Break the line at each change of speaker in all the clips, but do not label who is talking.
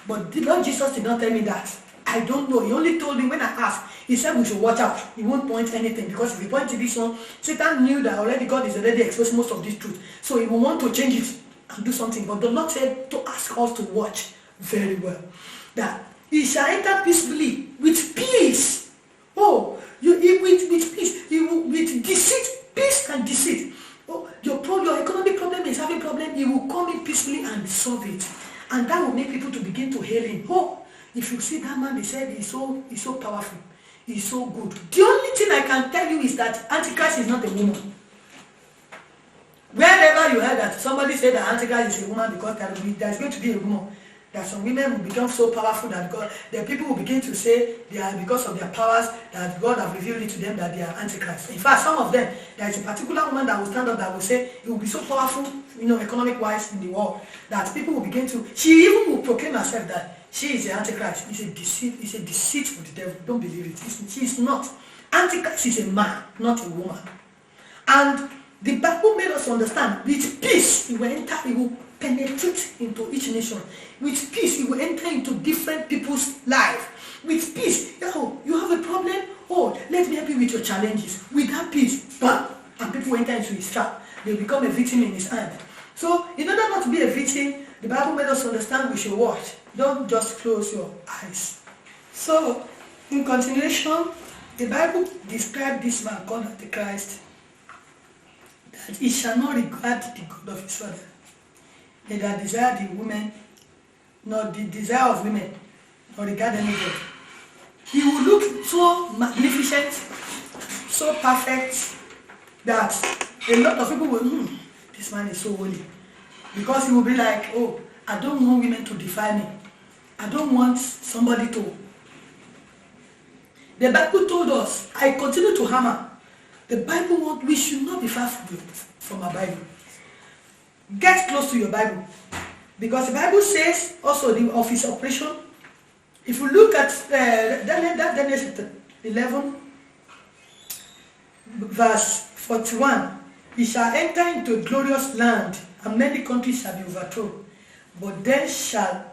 But the Lord Jesus did not tell me that. I don't know. He only told me when I asked. He said we should watch out. He won't point anything, because if he points to this one, Satan knew that already God is already exposed most of this truth. So he will want to change it and do something. But the Lord said to ask us to watch very well. That he shall enter peacefully with peace. Oh, with peace. With deceit, peace and deceit. Oh, your economic problem is having problem. He will come in peacefully and solve it. And that will make people to begin to hail him. Oh, if you see that man, they said he's so powerful. He's so good. The only thing I can tell you is that Antichrist is not a woman. Wherever you heard that somebody said that Antichrist is a woman, because there's going to be a woman, that some women will become so powerful that the people will begin to say they are, because of their powers, that God has revealed it to them that they are Antichrist. In fact, some of them, there is a particular woman that will stand up that will say it will be so powerful, economic wise in the world, that people will begin to, she even will proclaim herself that she is the Antichrist. It's a deceit of the devil. Don't believe it. She is not. Antichrist is a man, not a woman. And the Bible made us understand, with peace, he will enter, he will penetrate into each nation. With peace, he will enter into different people's life. With peace, you have a problem? Oh, let me help you with your challenges. With that peace, bam, and people enter into his trap. They become a victim in his hand. So, in order not to be a victim, the Bible made us understand we should watch. Don't just close your eyes. So, in continuation, the Bible described this man called Antichrist, that he shall not regard the God of his father, neither desire the women, nor the desire of women, nor regard any God. He will look so magnificent, so perfect, that a lot of people will, this man is so holy. Because he will be like, oh, I don't want women to defile me. I don't want somebody to. The Bible told us, I continue to hammer, the Bible wants, we should not be far from our Bible. Get close to your Bible. Because the Bible says also of his operation. If you look at Daniel 11, verse 41, he shall enter into a glorious land, and many countries shall be overthrown, but then shall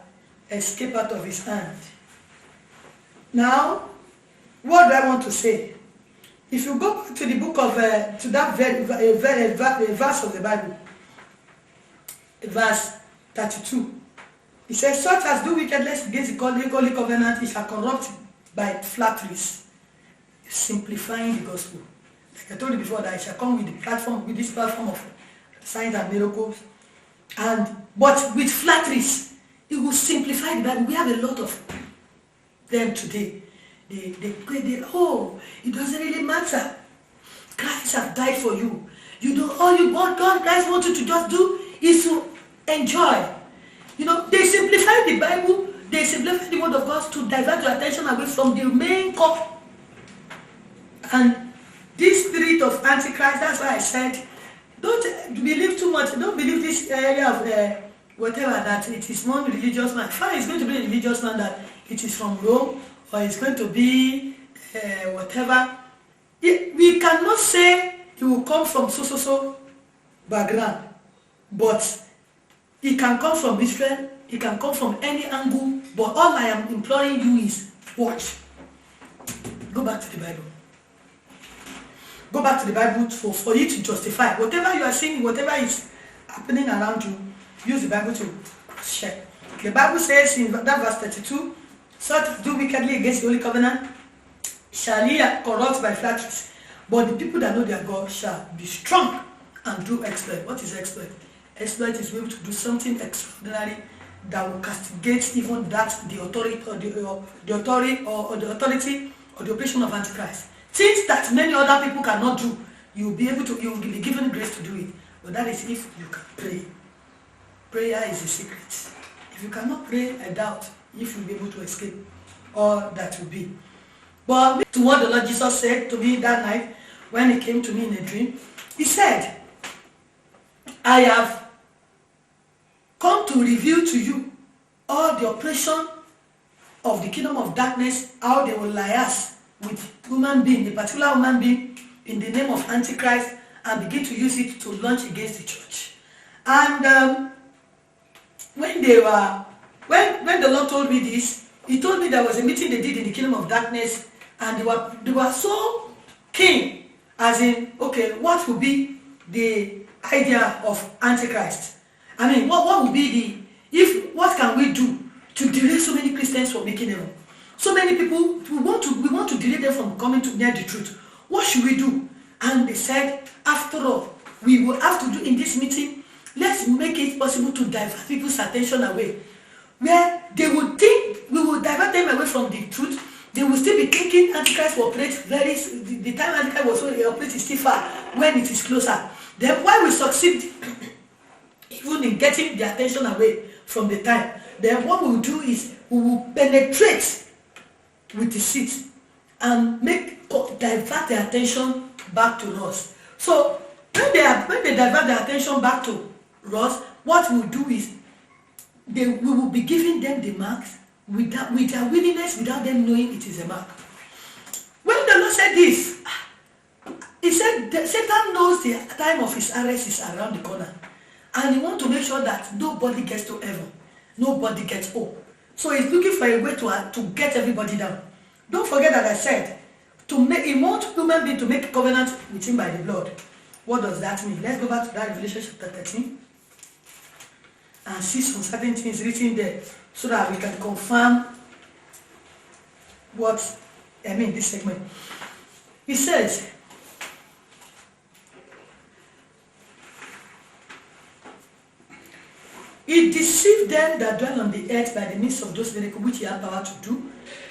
escape out of his hand. Now, what do I want to say? If you go back to the book of, to that verse of the Bible, verse 32, it says, such as do wickedness against the holy covenant, he shall corrupt by flatteries, simplifying the gospel. Like I told you before, that I shall come with this platform of signs and miracles, but with flatteries, it will simplify the Bible. We have a lot of them today. They oh, it doesn't really matter. Christ has died for you. You know, all you want, guys want you to just do is to enjoy. They simplify the Bible, they simplify the word of God to divert your attention away from the main core. And this spirit of Antichrist, that's why I said, don't believe too much. Don't believe this area of whatever, that it is one religious man. Fine, it's going to be a religious man, that it is from Rome, or it's going to be whatever. We cannot say he will come from so background, but he can come from Israel, he can come from any angle, but all I am imploring you is watch. Go back to the Bible. Go back to the Bible for you to justify whatever you are seeing, whatever is happening around you. Use the Bible to check. The Bible says in that verse 32, such do wickedly against the holy covenant shall he corrupt by flatteries, but the people that know their God shall be strong and do exploit. What is exploit? Exploit is able to do something extraordinary that will castigate even the authority or the authority or the operation of Antichrist. Things that many other people cannot do, you will be given grace to do it. But that is if you can pray. Prayer is a secret. If you cannot pray, I doubt if you'll be able to escape all that will be. But to what the Lord Jesus said to me that night when he came to me in a dream, he said, I have come to reveal to you all the operation of the kingdom of darkness, how they will liaise with human being, a particular human being, in the name of Antichrist, and begin to use it to launch against the church. And when they were when the Lord told me this, he told me there was a meeting they did in the kingdom of darkness, and they were so keen, as in, okay, what would be the idea of Antichrist? I mean, what would be what can we do to delay so many Christians from making heaven? So many people, we want to delay them from coming to near the truth. What should we do? And they said, after all, we will have to do in this meeting, let's make it possible to divert people's attention away. Where they would think we will divert them away from the truth. They will still be thinking Antichrist will operate the time Antichrist will operate is still far when it is closer. Then why we succeed even in getting the attention away from the time, then what we will do is we will penetrate with deceit and divert the attention back to us. So when they divert the attention back to us, what we will do is we will be giving them the marks with their willingness, without them knowing it is a mark. When the Lord said this, he said that Satan knows the time of his arrest is around the corner, and he wants to make sure that nobody gets to heaven, nobody gets hope. So he's looking for a way to get everybody down. Don't forget that I said he wants human being to make a covenant with him by the blood. What does that mean? Let's go back to that Revelation chapter 13 and see some certain things written there, so that we can confirm what I mean this segment. He says, he deceived them that dwell on the earth by the means of those miracles which he had power to do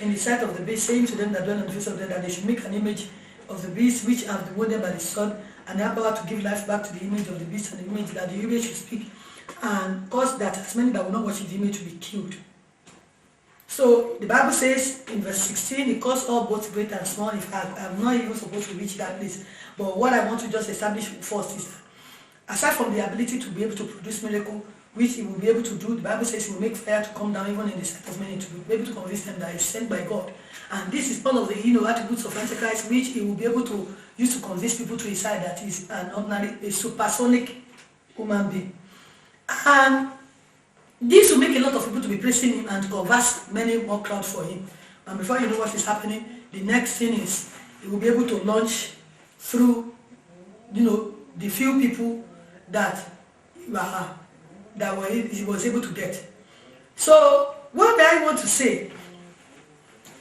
in the sight of the beast, saying to them that dwell on the face of the earth that they should make an image of the beast which have been wounded by the sword, and they have power to give life back to the image of the beast, and the image that the image should speak, and cause that as many that will not worship the image to be killed. So the Bible says in verse 16, he caused all both great and small. In fact, I'm not even supposed to reach that place. But what I want to just establish first is that aside from the ability to be able to produce miracle, which he will be able to do, the Bible says he will make fire to come down even in the sight of many, to be able to convince them that he is sent by God. And this is one of the attributes of Antichrist, which he will be able to use to convince people to his side that he is an ordinary, a supersonic human being. And this will make a lot of people to be praising him and to converse many more crowd for him. And before you know what is happening, the next thing is he will be able to launch through, the few people that he was able to get. So what I want to say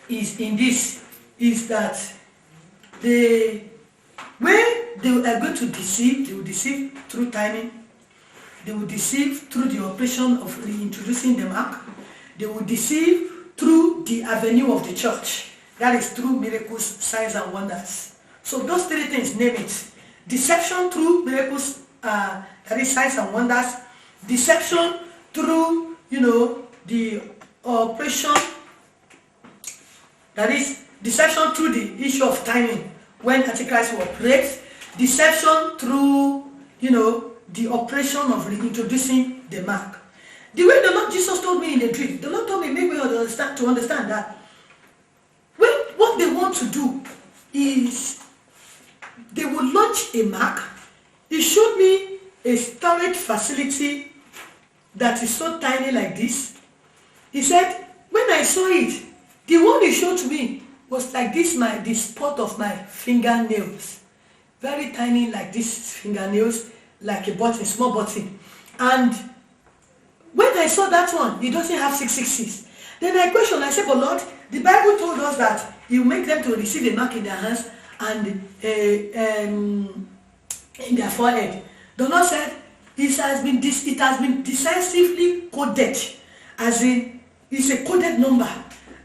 is that the way they are going to deceive, they will deceive through timing. They will deceive through the operation of reintroducing the mark. They will deceive through the avenue of the church. That is through miracles, signs and wonders. So those three things, name it. Deception through miracles, that is signs and wonders. Deception through, the operation, that is deception through the issue of timing when Antichrist will operate. Deception through, the operation of reintroducing the mark. The way the Lord Jesus told me in the dream, the Lord told me, make me understand that what they want to do is they will launch a mark. He showed me a storage facility that is so tiny like this. He said, when I saw it, the one he showed to me was like this, the spot of my fingernails. Very tiny like this fingernails, like a button, small button. And when I saw that one, it doesn't have 666. Then I questioned, I said, but Lord, the Bible told us that you make them to receive a mark in their hands and in their forehead. The Lord said, it has been decisively coded, as in, it's a coded number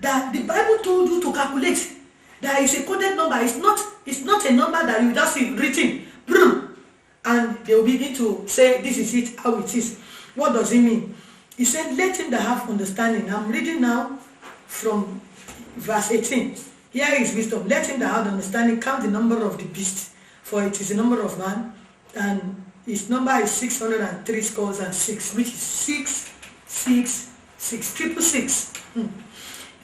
that the Bible told you to calculate. That is a coded number. It's not a number that you just see written, and they will begin to say, this is it, how it is. What does it mean? He said, let him that have understanding. I'm reading now from verse 18. Here is wisdom. Let him that have understanding count the number of the beast, for it is the number of man, and his number is 603 scores and 6, which is 666.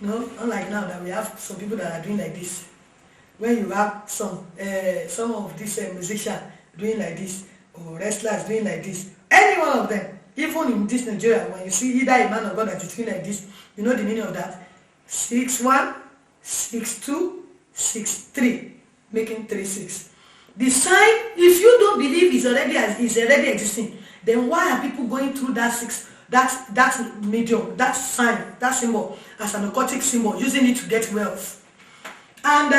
Unlike now that we have some people that are doing like this. When you have some of these musicians doing like this, or wrestlers doing like this, any one of them, even in this Nigeria, when you see either a man or God that is doing like this, you know the meaning of that. 6-1, 6-2, 6-3, making 3-6. The sign, if you don't believe is already existing, then why are people going through that medium, that sign, that symbol as an occultic symbol, using it to get wealth? And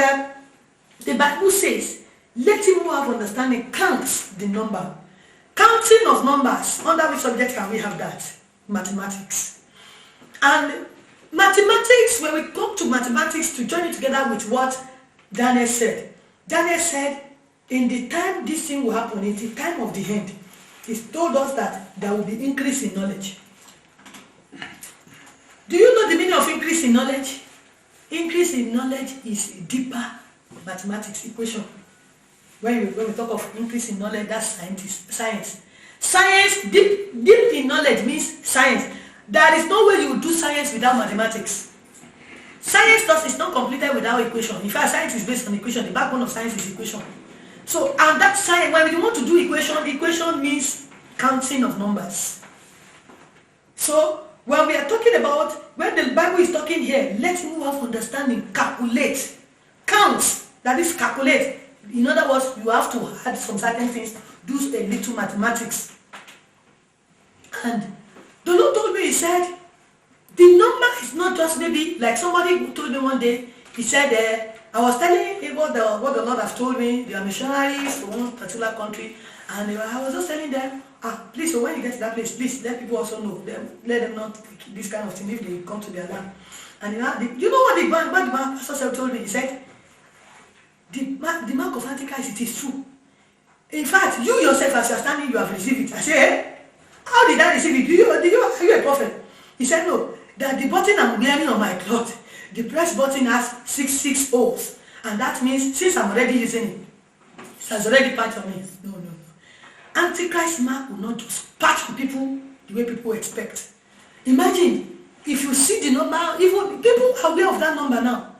the Bible says, let him who have understanding counts the number. Counting of numbers, under which subject can we have that? Mathematics. And mathematics, when we come to mathematics, to join it together with what Daniel said. Daniel said, in the time this thing will happen, in the time of the end, he told us that there will be increase in knowledge. Do you know the meaning of increase in knowledge? Increase in knowledge is a deeper mathematics equation. When we talk of increase in knowledge, that's science. Science, deep in knowledge means science. There is no way you do science without mathematics. Science is not completed without equation. In fact, science is based on equation. The backbone of science is equation. So, and that science, when you want to do equation means counting of numbers. So, when we are talking about, when the Bible is talking here, let him who have understanding calculate, count, that is calculate. In other words, you have to add some certain things, do a little mathematics. And the Lord told me, he said, the number is not just maybe, like somebody told me one day, he said, I was telling him what the Lord has told me, they are missionaries to one particular country, and I was just telling them, please, so when you get to that place, please let people also know, let them not take this kind of thing if they come to their land. And you know what the pastor told me? He said, the mark of Antichrist, it is true. In fact, you yourself, as you are standing, you have received it. I said, how did I receive it? Are you a prophet? He said, no, that the button I'm wearing on my cloth, the press button has 66 holes. And that means, since I'm already using it, it has already patched on me. No. Antichrist mark will not just patch on people the way people expect. Imagine, if you see the number, even people are aware of that number now.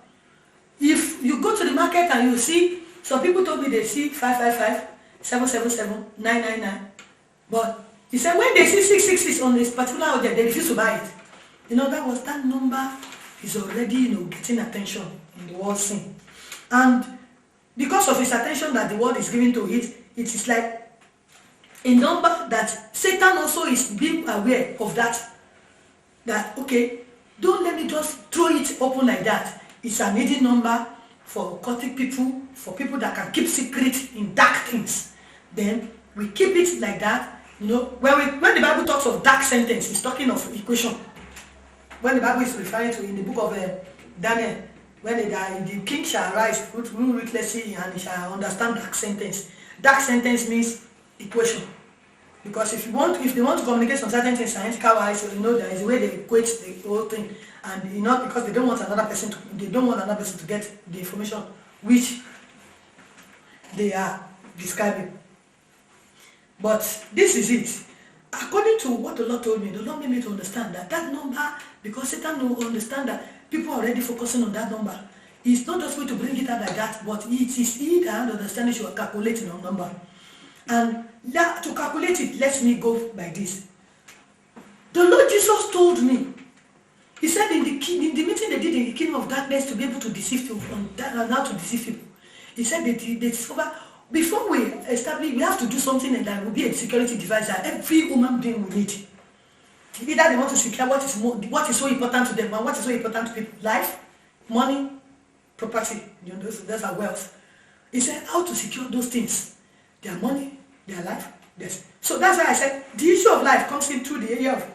If you go to the market and you see, some people told me they see 555, 777, 999. But he said when they see 666 on this particular object, they refuse to buy it. That number is already, getting attention in the world scene. And because of his attention that the world is giving to it, it is like a number that Satan also is being aware of that. That, okay, don't let me just throw it open like that. It's an hidden number for occultic people, for people that can keep secret in dark things. Then we keep it like that. When the Bible talks of dark sentence, it's talking of equation. When the Bible is referring to in the book of Daniel, when the king shall rise, rule ruthlessly, and he shall understand dark sentence. Dark sentence means equation. Because if they want to communicate some certain things scientific-wise, there is a way they equate the whole thing. And because they don't want another person to get the information which they are describing. But this is it. According to what the Lord told me, the Lord made me to understand that number, because Satan will understand that people are already focusing on that number. He's not just going to bring it out like that, but it is he that understands you are calculating on number. And to calculate it, let me go by this. The Lord Jesus told me, he said in the meeting they did in the kingdom of darkness to be able to deceive people, and how to deceive people. He said they discover, before we establish, we have to do something and that will be a security device that every human being will need. Either they want to secure what is so important to them and what is so important to people. Life, money, property, those are wealth. He said how to secure those things. Their money, their life, yes. So that's why I said the issue of life comes in through the area of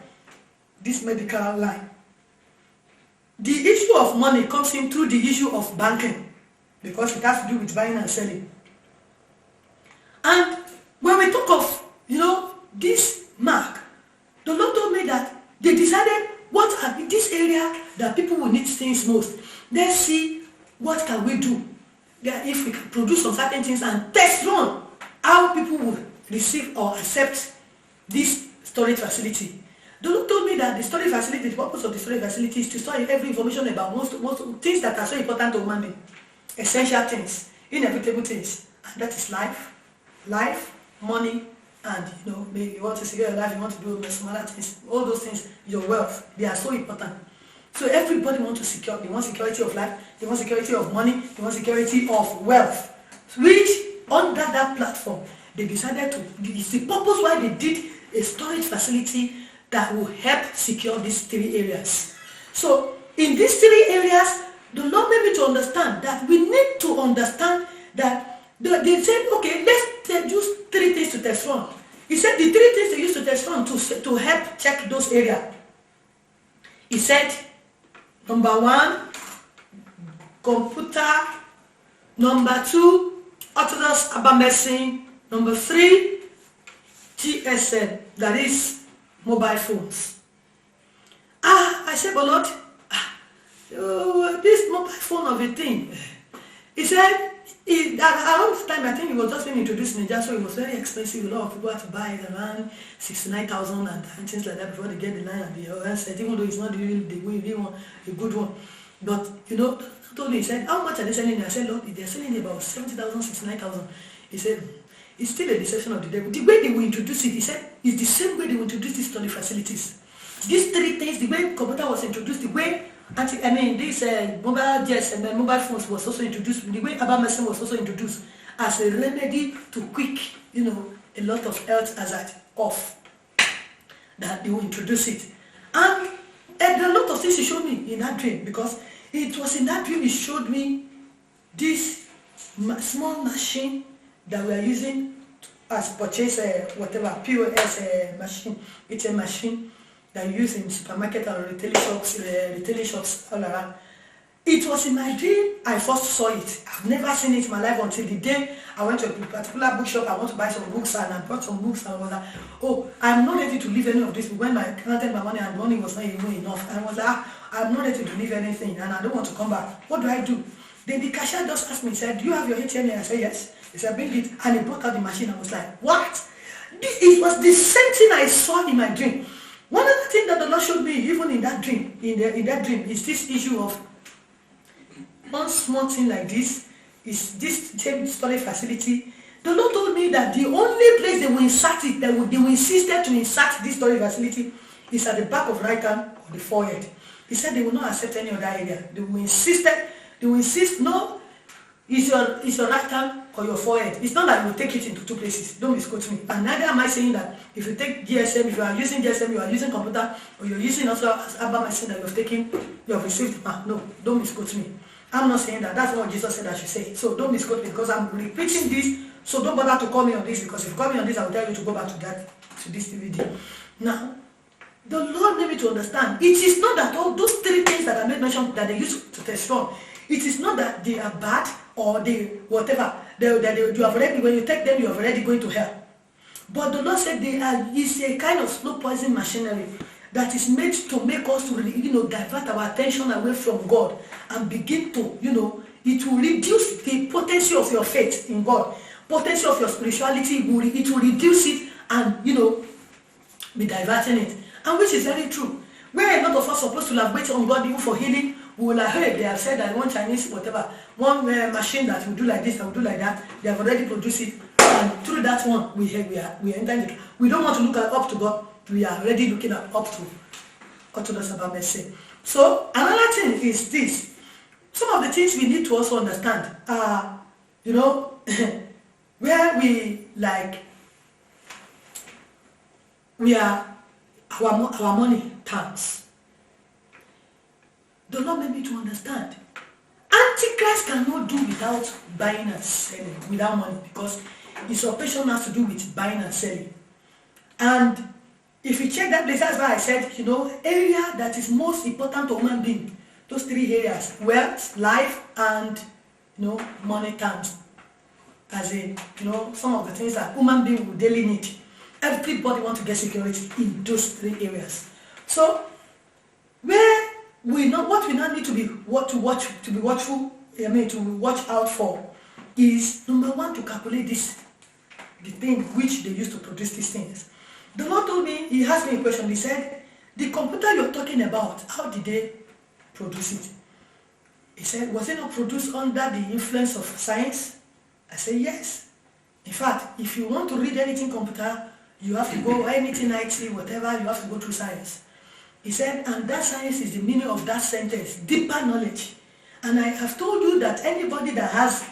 this medical line. The issue of money comes in through the issue of banking, because it has to do with buying and selling. And when we talk of, this mark, the Lord told me that they decided what are in this area that people will need things most. Let's see what can we do. If we can produce some certain things and test run how people will receive or accept this storage facility. The Lord told me that the storage facility, the purpose of the storage facility is to store every information about most things that are so important to human being. Essential things, inevitable things. And that is life, money, and you know, maybe you want to secure your life, you want to do some other things, all those things, your wealth, they are so important. So everybody wants to secure, they want security of life, they want security of money, they want security of wealth, which under that platform, they decided to, it's the purpose why they did a storage facility that will help secure these 3 areas. So in these 3 areas, the Lord made me to understand that we need to understand that they said, okay, let's use 3 things to test run. He said the 3 things they used to test run to help check those areas. He said, number 1, computer. Number 2, Orthodox herbal medicine. Number 3, GSM, that is mobile phones. I said, but Lord, this mobile phone of a thing. He said, around this time, I think it was just being introduced in Nigeria, so it was very expensive. A lot of people had to buy it around 69,000 and things like that before they get the line and the handset, even though it's not really the way one, a good one. But you know, I told me, he said, how much are they selling it? I said, Lord, they're selling it about 70,000, 69,000. He said, it's still a deception of the devil. The way they will introduce it, he said, is the same way they will introduce these study facilities. These 3 things, the way computer was introduced, the way this mobile jets and mobile phones was also introduced, the way herbal medicine was also introduced as a remedy to quick, you know, a lot of health hazard off, that they will introduce it. And a lot of things he showed me in that dream, because it was in that dream he showed me this small machine that we are using as purchase whatever POS machine. It's a machine that you use in supermarket and retail shops all around. It was in my dream I first saw it. I've never seen it in my life until the day I went to a particular bookshop. I want to buy some books, and I bought some books, and I was like, oh, I'm not ready to leave any of this. When I counted my money and the money was not even enough, and I was like, I'm not ready to leave anything, and I don't want to come back. What do I do? Then the cashier just asked me, he said, do you have your ATM here? I said, yes. He said, bring it. And he brought out the machine. I was like, what? It was the same thing I saw in my dream. One of the things that the Lord showed me, even in that dream, in that dream, is this issue of one small thing like this, is this storage facility. The Lord told me that the only place they will insert it, they will insist to insert this storage facility, is at the back of right hand or the forehead. He said they will not accept any other area. They will insist, no, it's your right hand or your forehead. It's not that you will take it into 2 places. Don't misquote me. And neither am I saying that if you take GSM, if you are using GSM, you are using computer, or you're using also herbal medicine that you have taken, you have received. No, don't misquote me. I'm not saying that. That's what Jesus said I should say. So don't misquote me, because I'm repeating this. So don't bother to call me on this, because if you call me on this, I will tell you to go back to this DVD. Now, the Lord made me to understand. It is not that all those 3 things that I made mention that they used to test from, it is not that they are bad or they whatever. You have already, when you take them, you are already going to hell. But the Lord said it's a kind of slow poison machinery that is made to make us to divert our attention away from God and begin to, it will reduce the potency of your faith in God, potency of your spirituality. It will reduce it and be diverting it, and which is very true. Where a lot of us are supposed to have waited on God even for healing, we will have heard they have said that one Chinese whatever, one machine that will do like this and will do like that, they have already produced it, and through that one we are entering. We don't want to look up to God. We are already looking up to Orthodox herbal medicine. So another thing is this. Some of the things we need to also understand are, where our money turns. The Lord made me to understand. Antichrist cannot do without buying and selling, without money, because his operation has to do with buying and selling. And if you check that place, that's why I said, area that is most important to human being, those 3 areas, wealth, life, and money terms. As in, some of the things that human being will daily need. Everybody wants to get security in those 3 areas. So, where what we now need to be watchful, to watch out for, is number 1, to calculate the thing which they used to produce these things. The Lord told me, he asked me a question. He said, the computer you're talking about, how did they produce it? He said, was it not produced under the influence of science? I said, yes. In fact, if you want to read anything computer, you have to go anything IT, whatever, you have to go through science. He said, and that science is the meaning of that sentence, deeper knowledge. And I have told you that anybody that has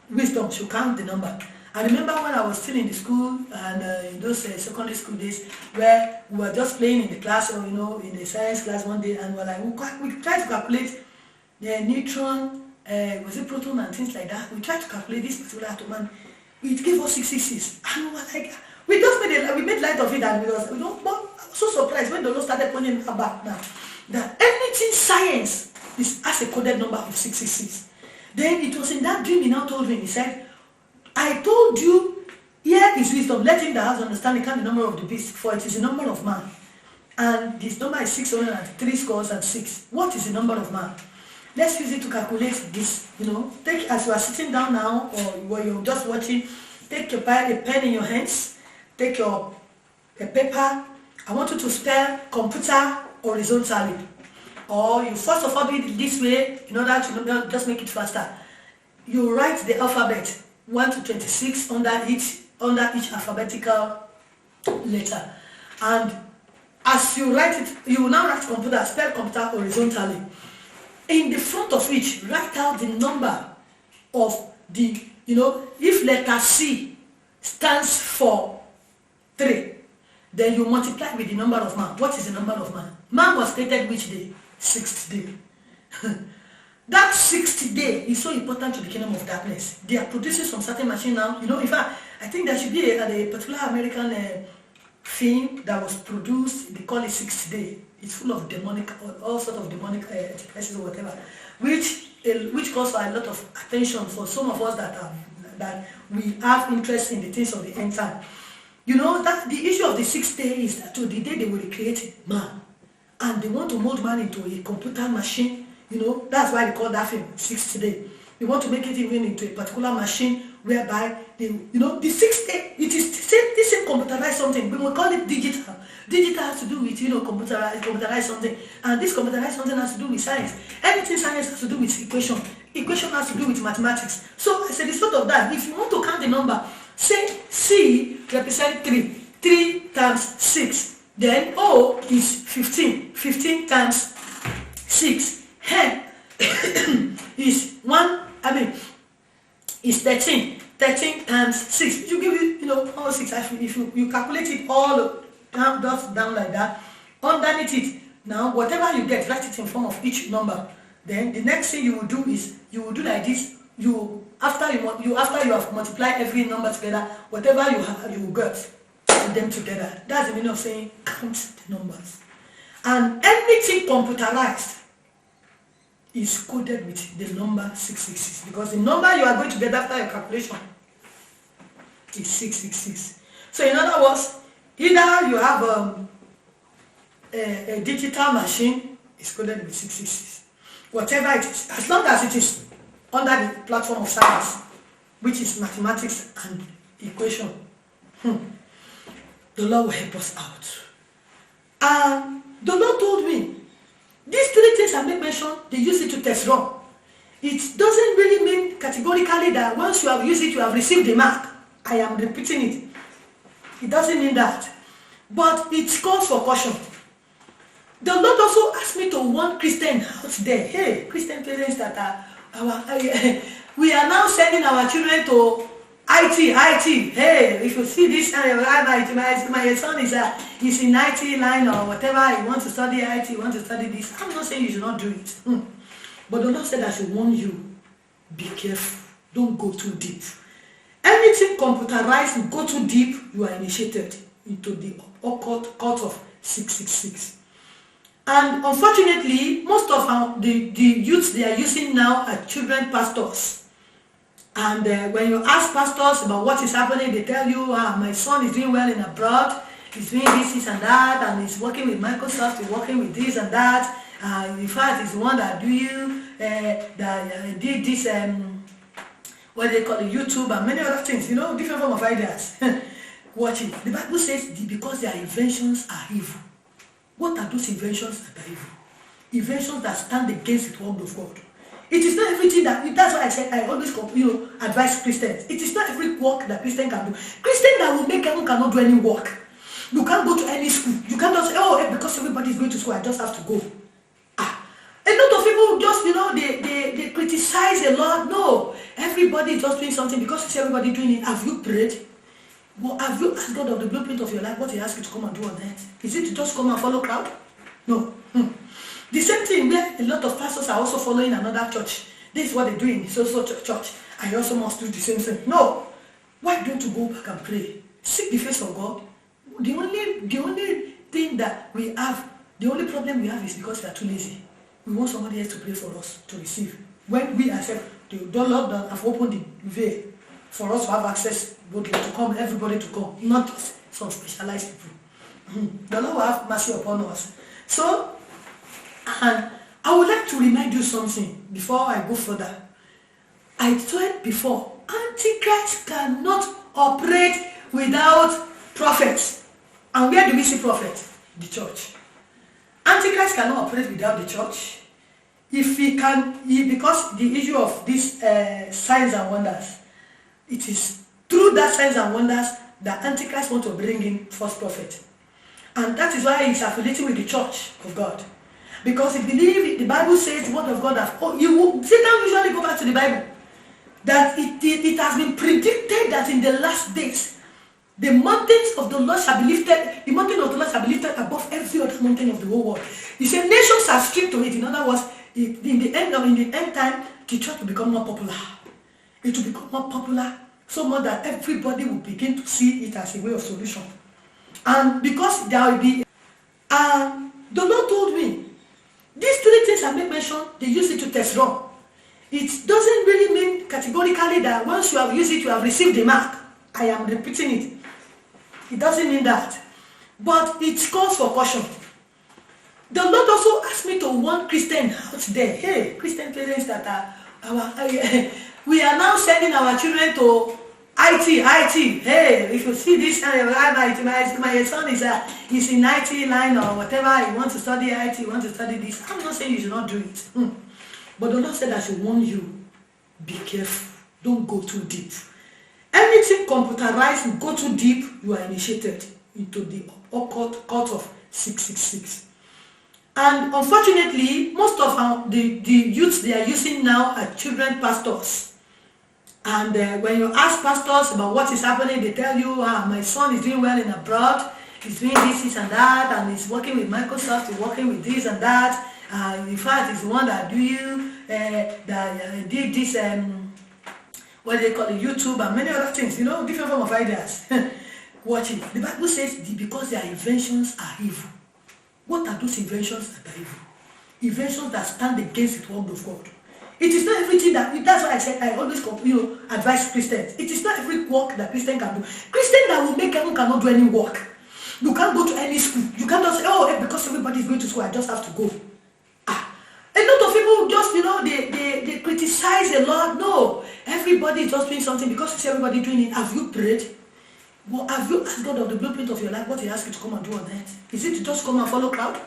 wisdom should count the number. I remember when I was still in the school and in those secondary school days where we were just playing in the class or in the science class one day, and we tried to calculate the neutron, was it proton and things like that. We tried to calculate this particular atom and it gave us 666. And we were like, we made light of it, and but I was so surprised when the Lord started pointing her back now that anything science has a coded number of 666. Then it was in that dream he now told me, he said, I told you, here is wisdom, let him that has understanding count the number of the beast, for it is the number of man. And this number is 603 scores and 6. What is the number of man? Let's use it to calculate this, Take, as you are sitting down now, or while you're just watching, take a pen in your hands, take a paper. I want you to spell computer horizontally. Or you first of all do it this way, in order to just make it faster. You write the alphabet 1 to 26 under each alphabetical letter. And as you write it, you will now write computer, spell computer horizontally. In the front of which, write out the number of the, if letter C stands for 3, then you multiply with the number of man. What is the number of man? Man was created which day? 6th day. That 6th day is so important to the kingdom of darkness. They are producing some certain machine now. In fact, I think there should be a particular American film that was produced. They call it 6th day. It's full of demonic, all sorts of demonic expressions or whatever, which calls for a lot of attention for some of us that we have interest in the things of the end time. That the issue of the 6th day is that to the day they will recreate man, and they want to mold man into a computer machine. That's why they call that film 6th day. They want to make it even into a particular machine whereby the 6th day, it is the same computerized something. We will call it digital. Digital has to do with computerized something, and this computerized something has to do with science. Anything science has to do with equation. Equation has to do with mathematics. So as a result of that, if you want to count the number, say C represents 3. 3 times 6. Then O is 15. 15 times 6. Hen is 1. Is 13. 13 times 6. You give it, all 6. If you calculate it all down like that, underneath it, now whatever you get, write it in form of each number. Then the next thing you will do is you will do like this. After you have multiplied every number together, whatever you have, you will get them together. That's the meaning of saying count the numbers. And anything computerized is coded with the number 666, because the number you are going to get after your calculation is 666. So in other words, either you have a digital machine, is coded with 666. Whatever it is, as long as it is under the platform of science, which is mathematics and equation, the Lord will help us out. And the Lord told me, these 3 things I make mention, they use it to test run. It doesn't really mean categorically that once you have used it, you have received the mark. I am repeating it. It doesn't mean that. But it calls for caution. The Lord also asked me to warn Christians out there. Hey, Christian parents that are we are now sending our children to IT. Hey, if you see this, my son is in IT line or whatever. He wants to study IT, he wants to study this. I'm not saying you should not do it. But the Lord said I should warn you. Be careful. Don't go too deep. Anything computerized, you go too deep, you are initiated into the occult cult of 666. And unfortunately, most of the youths they are using now are children pastors. And when you ask pastors about what is happening, they tell you, my son is doing well in abroad, he's doing this and that, and he's working with Microsoft, he's working with this and that. In fact, he's the one that did this, what they call it, YouTube and many other things, different form of ideas. Watch it. The Bible says because their inventions are evil. What are those inventions that are evil? Inventions that stand against the word of God. It is not everything that's why I said I always advise Christians. It is not every work that Christian can do. Christian that will make heaven cannot do any work. You can't go to any school. You can't just say, oh, because everybody is going to school, I just have to go. A lot of people just, they criticize a lot. No, everybody is just doing something because you see everybody doing it. Have you prayed? Well, have you asked God of the blueprint of your life what he asked you to come and do on earth? Is it to just come and follow crowd? No. The same thing where a lot of pastors are also following another church. This is what they do in so church. I also must do the same thing. No. Why don't you go back and pray? Seek the face of God. The only thing that we have, the only problem we have is because we are too lazy. We want somebody else to pray for us to receive. When we ourselves, the Lord have opened the veil for us to have access boldly to come, everybody to come, not just some specialized people. The Lord will have mercy upon us. So, and I would like to remind you something before I go further. I said before, Antichrist cannot operate without prophets. And where do we see prophets? The church. Antichrist cannot operate without the church. If he can, because the issue of these signs and wonders, it is through that signs and wonders that Antichrist want to bring in false prophet. And that is why he's affiliating with the church of God. Because he believes the Bible says the word of God has, Satan usually go back to the Bible. That it has been predicted that in the last days, the mountains of the Lord shall be lifted, the mountain of the Lord shall be lifted above every other mountain of the whole world. He said nations are stripped to it. In other words, in the end time, the church will become more popular. It will become more popular, so much that everybody will begin to see it as a way of solution. And because there will be, the Lord told me, these three things I make mention, they use it to test wrong. It doesn't really mean categorically that once you have used it, you have received the mark. I am repeating it. It doesn't mean that. But it calls for caution. The Lord also asked me to warn Christians out there. Hey, Christian parents that are, we are now sending our children to IT. Hey, if you see this, my son is in IT line or whatever. He wants to study IT, he wants to study this. I'm not saying you should not do it. But the Lord said I should warn you, be careful. Don't go too deep. Anything computerized, you go too deep, you are initiated into the occult cult of 666. And unfortunately, most of the youths they are using now are children pastors. And when you ask pastors about what is happening, they tell you, my son is doing well in abroad, he's doing this and that, and he's working with Microsoft, he's working with this and that. In fact, he's the one that did this, what they call it, YouTube and many other things, different form of ideas. Watch it. The Bible says because their inventions are evil. What are those inventions that are evil? Inventions that stand against the word of God. It is not everything that's why I said I always advise Christians. It is not every work that Christian can do. Christian that will make heaven cannot do any work. You can't go to any school. You can't just say, oh, because everybody is going to school, I just have to go. A lot of people just, they criticize a lot. No, everybody is just doing something because you see everybody doing it. Have you prayed? Well, have you asked God of the blueprint of your life what he asked you to come and do on earth? Is it to just come and follow crowd?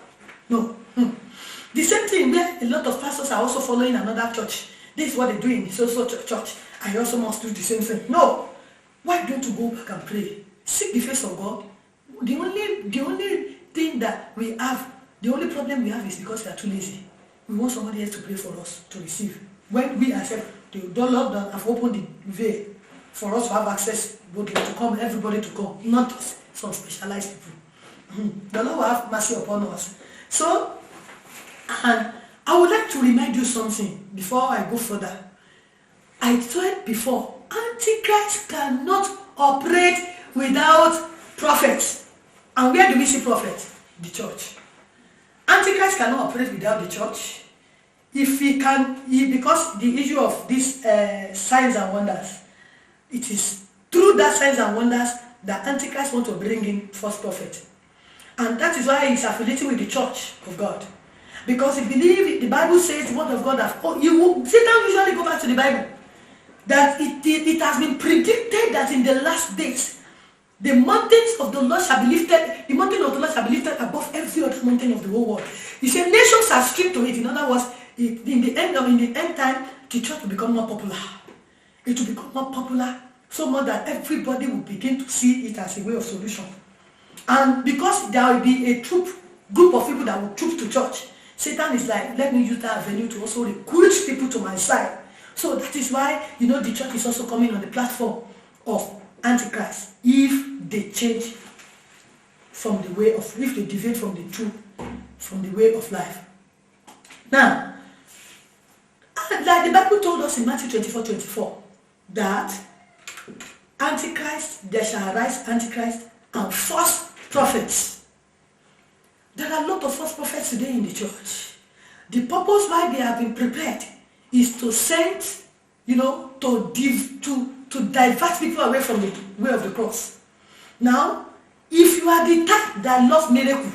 No. The same thing where a lot of pastors are also following another church. This is what they do in so church. I also must do the same thing. No. Why don't you go back and pray? Seek the face of God. The only thing that we have, the only problem we have is because we are too lazy. We want somebody else to pray for us to receive. When we ourselves, the Lord have opened the veil for us to have access boldly to come, everybody to come, not just some specialized people. The Lord will have mercy upon us. So, and I would like to remind you something before I go further. I said before, Antichrist cannot operate without prophets. And where do we see prophets? The church. Antichrist cannot operate without the church. If he can, because the issue of these signs and wonders, it is through that signs and wonders that Antichrist want to bring in false prophet. And that is why he's affiliating with the church of God. Because he believes the Bible says the word of God has, Satan usually go back to the Bible. That it has been predicted that in the last days, the mountains of the Lord shall be lifted, the mountain of the Lord shall be lifted above every other mountain of the whole world. He said nations are stripped to it. In other words, in the end time, the church will become more popular. It will become more popular, so much that everybody will begin to see it as a way of solution. And because there will be a group of people that will troop to church, Satan is like, let me use that avenue to also recruit people to my side. So that is why, the church is also coming on the platform of Antichrist, if they change from the way of, if they deviate from the truth, from the way of life. Now, like the Bible told us in Matthew 24:24, that Antichrist, there shall arise Antichrist and false prophets. There are a lot of false prophets today in the church. The purpose why they have been prepared is to send, to divert people away from the way of the cross. Now, if you are the type that loves miracle,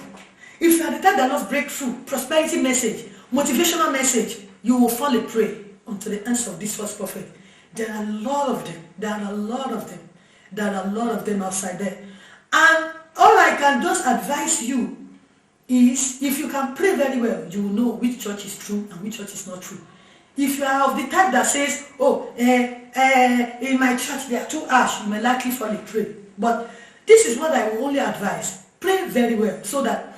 if you are the type that loves breakthrough, prosperity message, motivational message, you will fall a prey unto the hands of this false prophet. There are a lot of them. There are a lot of them. There are a lot of them outside there. And all I can just advise you is, if you can pray very well, you will know which church is true and which church is not true. If you are of the type that says, in my church there are too harsh, you may likely fall a prey. But this is what I will only advise. Pray very well, so that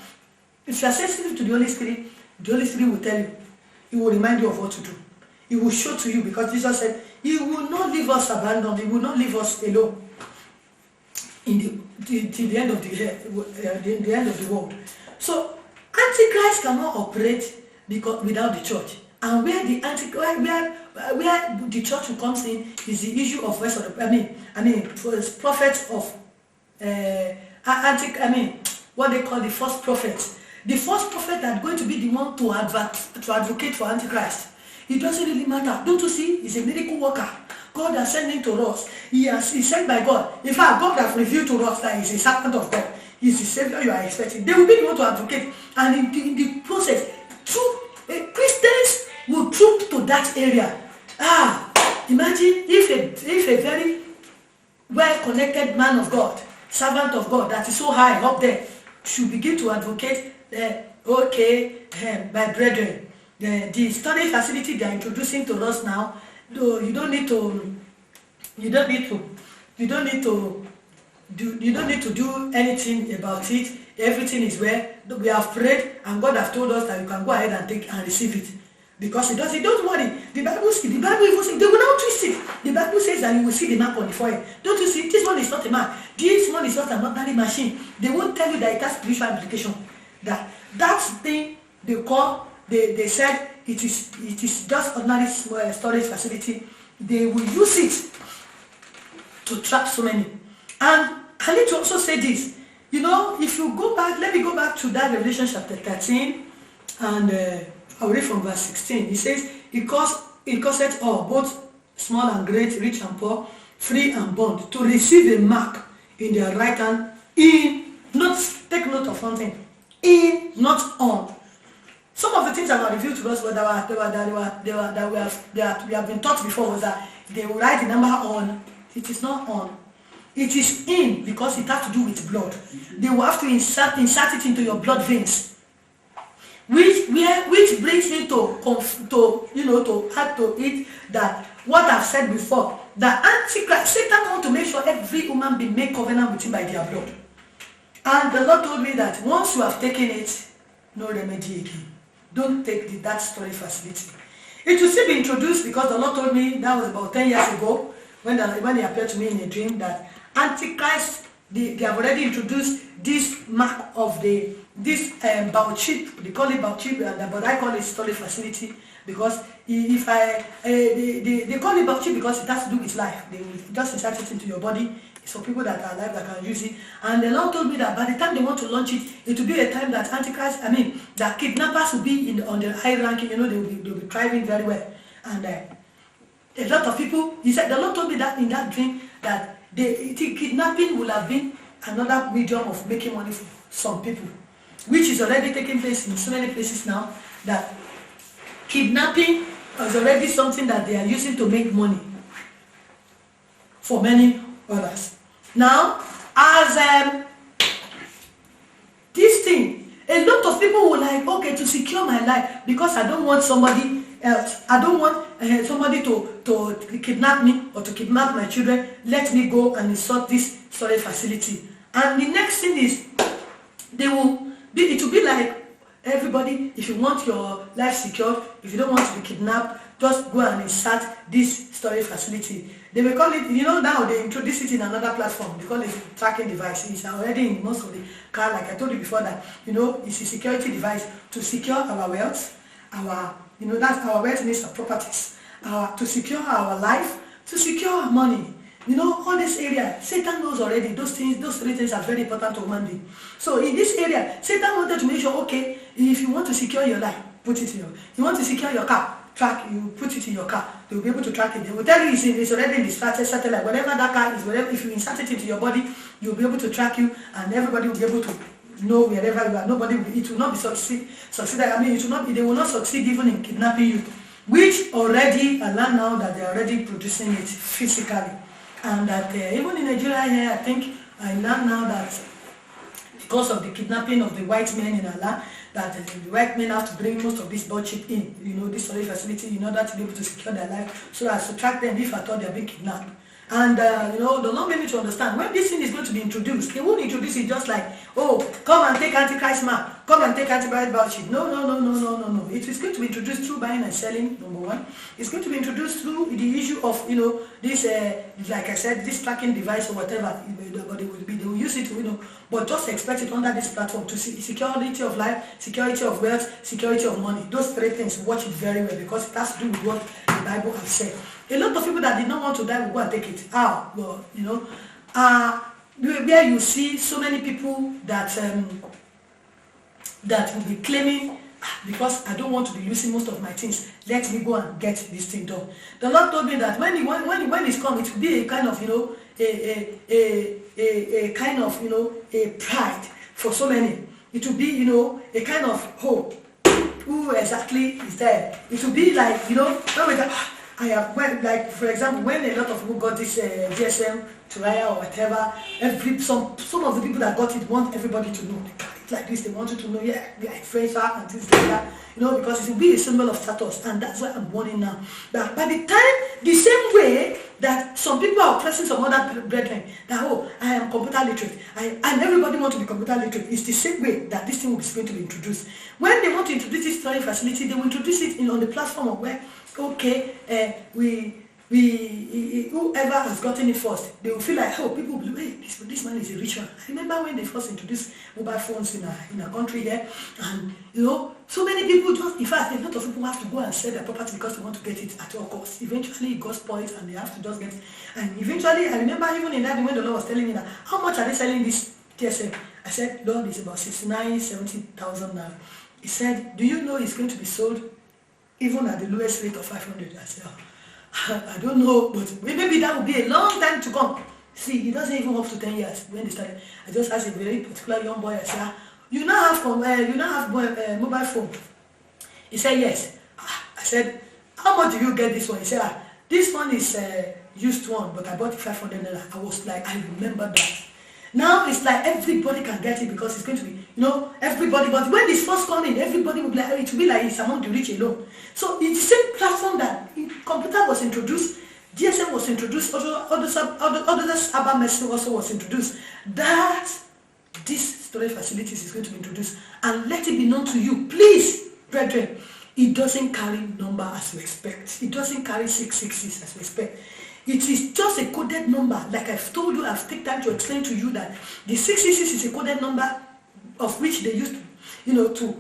if you are sensitive to the Holy Spirit will tell you. He will remind you of what to do. He will show to you, because Jesus said, He will not leave us abandoned. He will not leave us alone till the end of the end of the world. So Antichrist cannot operate without the church. And where the Antichrist, where the church comes in, is the issue of prophets of what they call the false prophets. The false prophet that are going to be the one to advocate for Antichrist. It doesn't really matter. Don't you see? He's a miracle worker. God has sent him to us. He's sent by God. In fact, God has revealed to us that he's a servant of God. He's the Savior you are expecting. They will be the one to advocate. And in the process, Christians will troop to that area. Imagine if a very well-connected man of God, servant of God, that is so high up there, should begin to advocate, my brethren, the study facility they are introducing to us now, you don't need to do anything about it. Everything is where we have prayed, and God has told us that you can go ahead and take and receive it. Because don't worry. The Bible even says, they will not twist it. The Bible says that you will see the mark on the forehead. Don't you see? This one is not a mark. This one is not an ordinary machine. They won't tell you that it has spiritual implication. That thing they said it is just ordinary storage facility. They will use it to trap so many. And I need to also say this. If you go back, let me go back to that Revelation chapter 13, and I'll read from verse 16. It says, it causeth all, both small and great, rich and poor, free and bond, to receive a mark in their right hand, take note of one thing, not on. Some of the things that were revealed to us that we have been taught before was that they will write the number on. It is not on. It is in, because it has to do with blood. They will have to insert it into your blood veins. Which brings me to add to it that what I've said before, that Antichrist, Satan wants to make sure every human being make covenant with him by their blood. And the Lord told me that once you have taken it, no remedy again. Don't take that storage facility. It will still be introduced, because the Lord told me, that was about 10 years ago, when he appeared to me in a dream, that Antichrist, they have already introduced this mark of this biochip. They call it biochip, but I call it storage facility, because they call it biochip because it has to do with life. They will just insert it into your body. It's for people that are alive that can use it. And the Lord told me that by the time they want to launch it, it will be a time that that kidnappers will be on the high ranking. They'll be thriving very well. And a lot of people, he said, the Lord told me that in that dream, that the kidnapping will have been another medium of making money for some people, which is already taking place in so many places now, that kidnapping is already something that they are using to make money for many others. Now, as this thing, A lot of people will like, okay, to secure my life, because I don't want somebody else. I don't want somebody to kidnap me or to kidnap my children. Let me go and insert this storage facility. And the next thing is, it will be like, everybody, if you want your life secured, if you don't want to be kidnapped, just go and insert this storage facility. They will call it, now they introduce it in another platform. They call it tracking device. It's already in most of the car, like I told you before, that, it's a security device to secure our wealth, that's our wealth needs, our properties, to secure our life, to secure our money. All this area, Satan knows already. Those three things are very important to human being. So in this area, Satan wanted to make sure, okay, if you want to secure your life, put it in you want to secure your car, you put it in your car. They will be able to track it. They will tell you it's already in the satellite. Whatever that car is, if you insert it into your body, you'll be able to track you, and everybody will be able to know wherever you are. It will not be succeed. They will not succeed even in kidnapping you, which already, I learned now that they are already producing it physically. And that even in Nigeria here, I think I learned now that because of the kidnapping of the white men in Allah, that the white men have to bring most of this board chip in, this storage facility, in order to be able to secure their life, so as to track them if I thought they are being kidnapped. And the Lord made me to understand, when this thing is going to be introduced, they won't introduce it just like, oh, come and take Antichrist map, come and take Antichrist voucher. No. It is going to be introduced through buying and selling, number one. It's going to be introduced through the issue of, this, like I said, this tracking device or whatever, but they will use it, but just expect it under this platform to see security of life, security of wealth, security of money. Those three things, watch it very well, because it has to do with what the Bible has said. A lot of people that did not want to die will go and take it. How? Well, where you see so many people that will be claiming, because I don't want to be losing most of my things, let me go and get this thing done. The Lord told me that when it's come, it will be a kind of, a kind of, a pride for so many. It will be, a kind of hope. Who exactly is there? It will be like, for example, when a lot of people got this GSM, Turaya or whatever, some of the people that got it want everybody to know. They got it like this, they wanted to know, yeah, we are friends and things like that, because it will be a symbol of status, and that's why I'm warning now. That by the time, the same way that some people are oppressing some other brethren, that, oh, I am computer literate, and everybody wants to be computer literate, it's the same way that this thing is going to be introduced. When they want to introduce this storage facility, they will introduce it on the platform of where, okay, whoever has gotten it first, they will feel like, oh, people will be, hey, this man is a rich man. I remember when they first introduced mobile phones in our country here, and so many people in fact, a lot of people have to go and sell their property because they want to get it at all costs. Eventually it got spoiled and they have to just get it. And eventually, I remember even in that when the Lord was telling me that, how much are they selling this TSM? I said, Lord, it's about 69,000-70,000 now. He said, do you know it's going to be sold even at the lowest rate of 500? I said, I don't know, but maybe that will be a long time to come. See, it doesn't even up to 10 years when they started. I just asked a very particular young boy, I said, you now have mobile phone? He said, yes. I said, how much do you get this one? He said, this one is used one, but I bought it 500 naira. I was like, I remember that. Now it's like everybody can get it because it's going to be, everybody. But when this first coming, everybody will be like, it will be like it's among the rich alone. So it's the same platform that computer was introduced, GSM was introduced, other cyber medicine also was introduced. That this storage facilities is going to be introduced, and let it be known to you, please, brethren, it doesn't carry number as you expect. It doesn't carry 666 as you expect. It is just a coded number. Like I've told you, I've taken time to explain to you that the 666 is a coded number of which they used to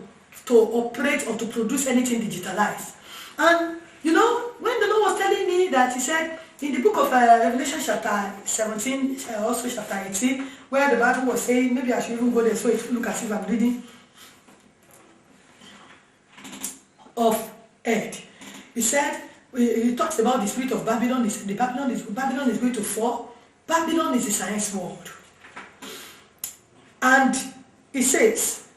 operate or to produce anything digitalized. And when the Lord was telling me that, he said in the book of Revelation chapter 17, also chapter 18, where the Bible was saying, maybe I should even go there so it look as if I'm reading of earth. He said, he talks about the spirit of Babylon. Babylon is going to fall. Babylon is a science world. And he says,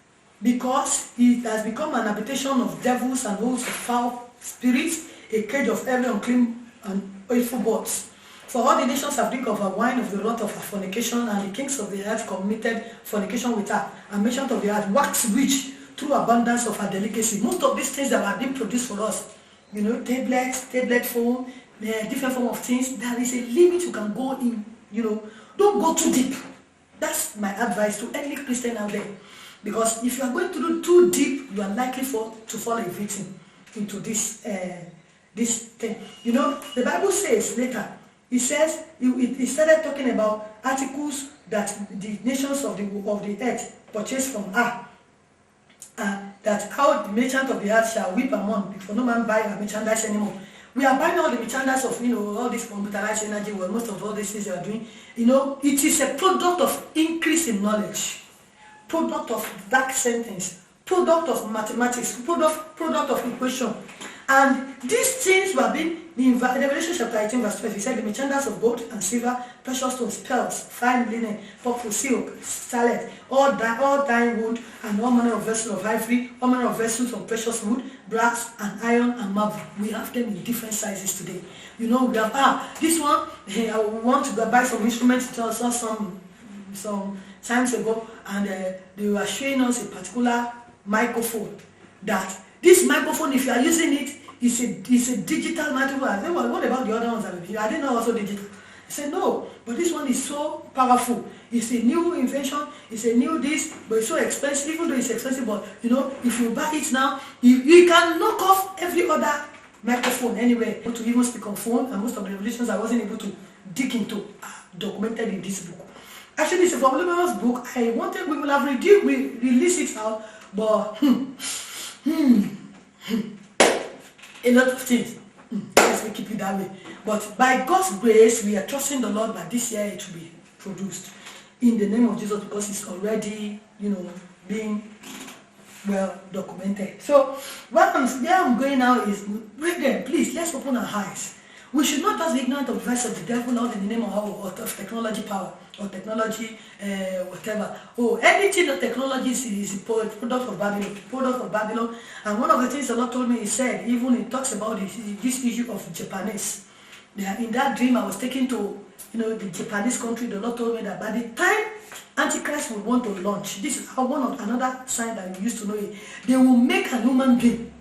because it has become an habitation of devils and hosts of foul spirits, a cage of every unclean and hateful birds. For all the nations have drink of her wine of the wrath of her fornication, and the kings of the earth committed fornication with her, and merchants of the earth waxed rich through abundance of her delicacy. Most of these things that are being produced for us, tablets, tablet phone, different form of things, there is a limit you can go in. Don't go too deep. That's my advice to any Christian out there. Because if you are going to do too deep, you are likely to fall a victim into this thing. The Bible says later, it started talking about articles that the nations of the earth purchased from her. That how the merchant of the earth shall weep and mourn, for no man buy her merchandise anymore. We are buying all the merchandise of all this computerized energy, where most of all these things they are doing. It is a product of increase in knowledge, product of dark sentence, product of mathematics, product of equation. And these things were being in Revelation chapter 18 verse 12. He said the merchandise of gold and silver, precious stones, pearls, fine linen, purple, silk, scarlet, all dyed wood, and all manner of vessels of ivory, all manner of vessels of precious wood, brass and iron and marble. We have them in different sizes today. We have this one. I want to buy some instruments. I saw some times ago, and they were showing us a particular microphone. That this microphone, if you are using it, it's a digital microphone. I said, well, what about the other ones? I didn't know also digital. I said, no, but this one is so powerful. It's a new invention. It's a new this, but it's so expensive. Even though it's expensive, but if you buy it now, you can knock off every other microphone anywhere. To even speak on phone, and most of the revelations I wasn't able to dig into are documented in this book. Actually, it's a voluminous book. I wanted we will have released it out, but a lot of things. Let's keep it that way. But by God's grace, we are trusting the Lord that this year it will be produced in the name of Jesus, because it's already, being well documented. So where I'm going now is, brethren, please, let's open our eyes. We should not just be ignorant of the voice of the devil, or in the name of technology power, or technology, whatever. Anything of technology is a product of Babylon. And one of the things the Lord told me, He said, even He talks about this issue of Japanese. In that dream, I was taken to, the Japanese country. The Lord told me that by the time Antichrist would want to launch, this is another sign that you used to know it. They will make a human being.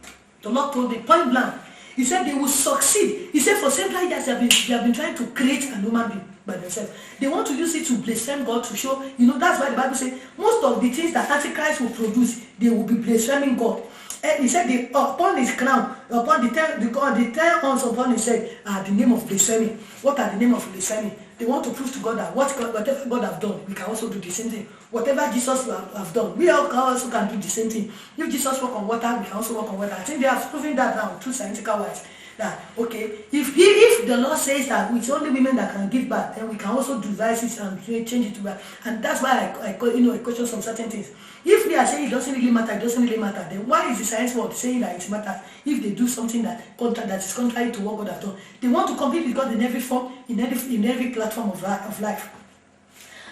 The Lord told me point blank. He said they will succeed. He said for several years they have been trying to create a human being by themselves. They want to use it to blaspheme God, to show, that's why the Bible says most of the things that Antichrist will produce, they will be blaspheming God. And he said upon his crown, upon the 10 horns upon his head are the name of blasphemy. What are the name of blasphemy? They want to prove to God that whatever God have done, we can also do the same thing. Whatever Jesus have done, we also can do the same thing. If Jesus walk on water, we can also walk on water. I think they have proven that now through scientific wise. That if the Lord says that it's only women that can give birth, then we can also devise it and change it to birth. And that's why I question some certain things. If they are saying it doesn't really matter, then why is the science world saying that it matters if they do something that is contrary to what God has done? They want to compete with God in every form, in every platform of life.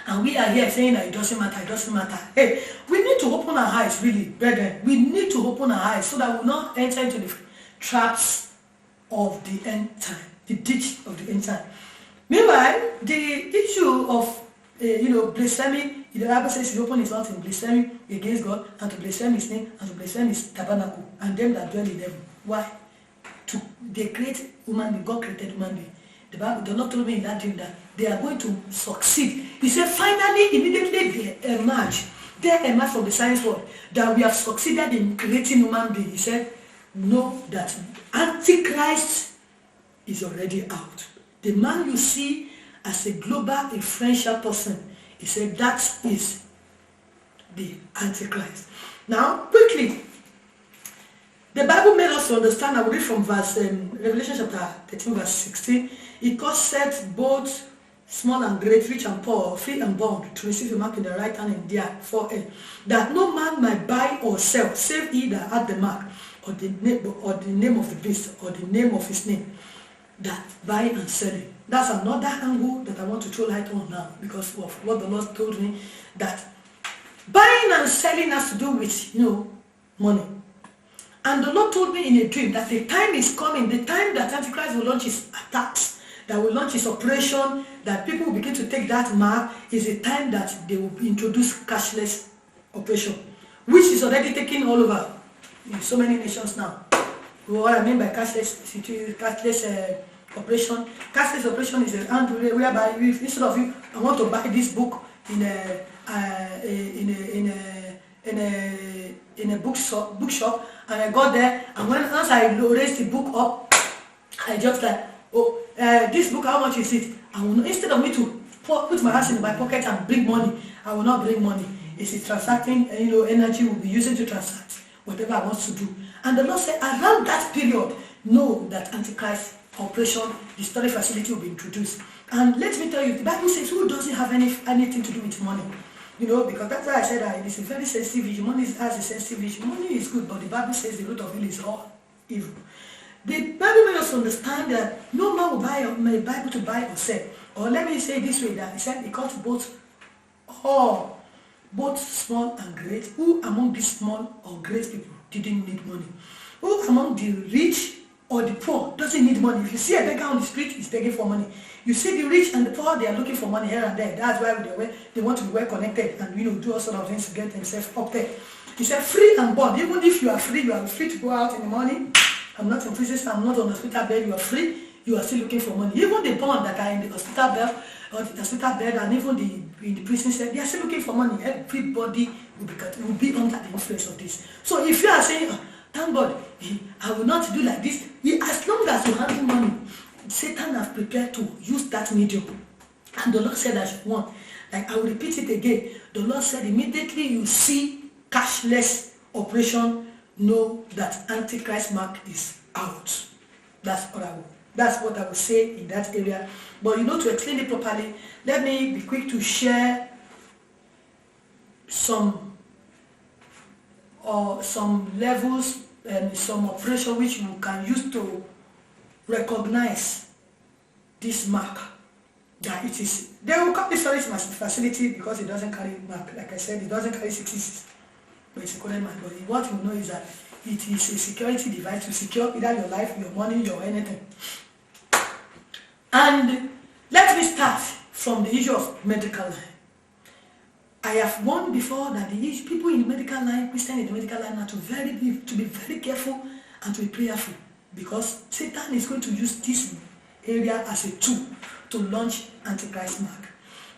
And we are here saying that it doesn't matter. Hey, we need to open our eyes, really, brethren. We need to open our eyes so that we will not enter into the traps of the end time, the ditch of the end time. Meanwhile, the issue of blasphemy, the Bible says he opened his mouth in blasphemy against God, and to blaspheme his name, and to blaspheme his tabernacle, and them that dwell in heaven. Why? They create human being. God created human being. The Bible, the Lord told me in that dream that they are going to succeed. He said, finally, immediately they emerge from the science world, that we have succeeded in creating human being. He said, know that Antichrist is already out. The man you see as a global influential person, he said that is the Antichrist. Now, quickly, the Bible made us to understand. I will read from Revelation chapter 13, verse 16. It causeth both small and great, rich and poor, free and bond, to receive a mark in the right hand and their forehead, that no man might buy or sell, save he that had the mark, or the name of the beast, or the name of his name, that buying and selling. That's another angle that I want to throw light on now, because of what the Lord told me, that buying and selling has to do with, money. And the Lord told me in a dream that the time is coming, the time that Antichrist will launch his attacks, that will launch its operation, that people will begin to take that mark, is a time that they will introduce cashless operation, which is already taking all over in so many nations now. What I mean by cashless operation, cashless operation is a hand whereby if instead of you, I want to buy this book in a bookshop, and I got there, and once I raise the book up, I just like, oh, this book, how much is it? I will not, instead of me to put my hands in my pocket and bring money, I will not bring money. It's transacting, energy will be using to transact whatever I want to do. And the Lord said, around that period, know that Antichrist operation, the storage facility will be introduced. And let me tell you, the Bible says, who doesn't have anything to do with money? Because that's why I said that it is a very sensitive issue. Money has a sensitive issue. Money is good, but the Bible says the root of evil is all evil. The Bible makes us understand that no man will buy a Bible to buy or sell. Or let me say it this way, that he said it calls both small and great. Who among these small or great people didn't need money? Who among the rich or the poor doesn't need money? If you see a beggar on the street, he's begging for money. You see the rich and the poor, they are looking for money here and there. That's why they want to be well connected and do all sort of things to get themselves up there. He said, free and bond. Even if you are free to go out in the morning. I'm not in prison, I'm not on the hospital bed, you are free, you are still looking for money. Even the bond that are in the hospital bed and even in the prison cell, they are still looking for money. Everybody will be under the influence of this. So if you are saying, thank God, I will not do like this, as long as you handle money, Satan has prepared to use that medium. And the Lord said I should want. Like I will repeat it again. The Lord said immediately you see cashless operation, know that Antichrist mark is out. That's what I will say in that area. But to explain it properly, let me be quick to share some levels and some operation which you can use to recognize this mark. That it is. They will call this storage facility because it doesn't carry mark. Like I said, it doesn't carry 66. But it's a current mark. But what we know is that it is a security device to secure either your life, your money, your anything. And let me start from the issue of medical line. I have warned before that the people in the medical line, Christians in the medical line, are to be very careful and to be prayerful, because Satan is going to use this area as a tool to launch Antichrist mark.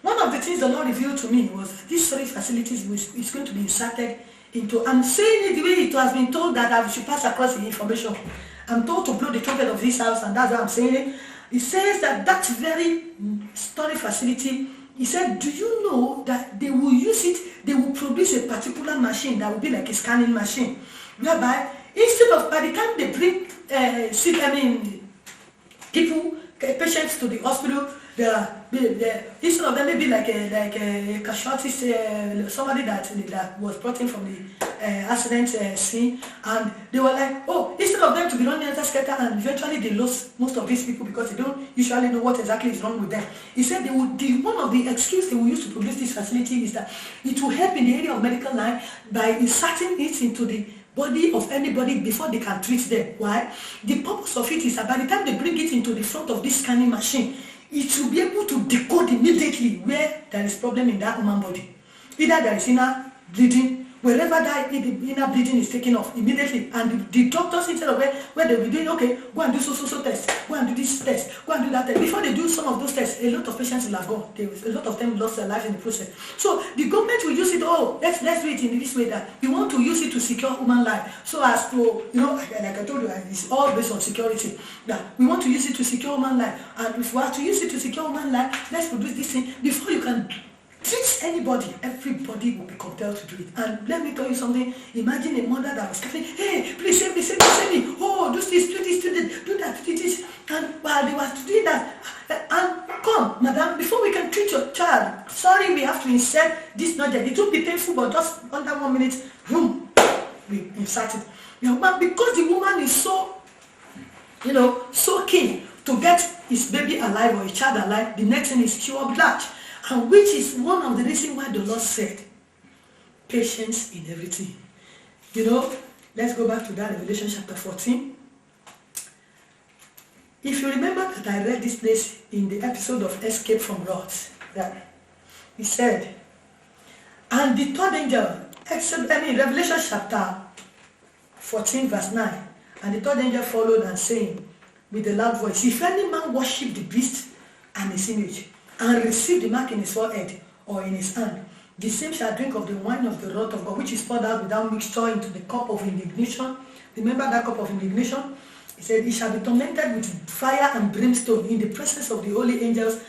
One of the things the Lord revealed to me was that this storage facilities is going to be inserted into, I'm saying it the way it has been told that I should pass across the information. I'm told to blow the trumpet of this house, and that's why I'm saying it. It says that very storage facility, he said, do you know that they will use it, they will produce a particular machine that will be like a scanning machine, whereby instead of, by the time they bring patients to the hospital, instead of them maybe like a casualty, somebody that was brought in from the accident scene, and they were like, oh, instead of them to be running after scatter, and eventually they lost most of these people because they don't usually know what exactly is wrong with them. He said one of the excuses they will use to produce this facility is that it will help in the area of medical line by inserting it into the body of anybody before they can treat them. Why? The purpose of it is that by the time they bring it into the front of this scanning machine, it will be able to decode immediately where there is problem in that human body. Either there is inner bleeding, wherever that inner bleeding is taken off immediately, and the doctors, instead of where they will be doing, okay, go and do so test, go and do this test, go and do that test. Before they do some of those tests, a lot of patients will have gone. A lot of them lost their life in the process. So the government will use it, let's do it in this way, that we want to use it to secure human life. So as to, like I told you, it's all based on security. That we want to use it to secure human life. And if we are to use it to secure human life, let's produce this thing before you can treat anybody. Everybody will be compelled to do it. And let me tell you something. Imagine a mother that was screaming, hey, please save me, save me, save me. Oh, do this, do that, do this. And while they were doing that, and come, madam, before we can treat your child, sorry, we have to insert this nugget. It will be painful, but just under 1 minute, boom, we insert it. But because the woman is so, so keen to get his baby alive or his child alive, the next thing is pure blood. And which is one of the reasons why the Lord said, patience in everything. Let's go back to that Revelation chapter 14. If you remember that I read this place in the episode of Escape from Wrath, that he said, and the third angel, Revelation chapter 14 verse 9, and the third angel followed and saying with a loud voice, if any man worship the beast and his image, and receive the mark in his forehead or in his hand, the same shall drink of the wine of the wrath of God, which is poured out without mixture into the cup of indignation. Remember that cup of indignation? He said, he shall be tormented with fire and brimstone in the presence of the holy angels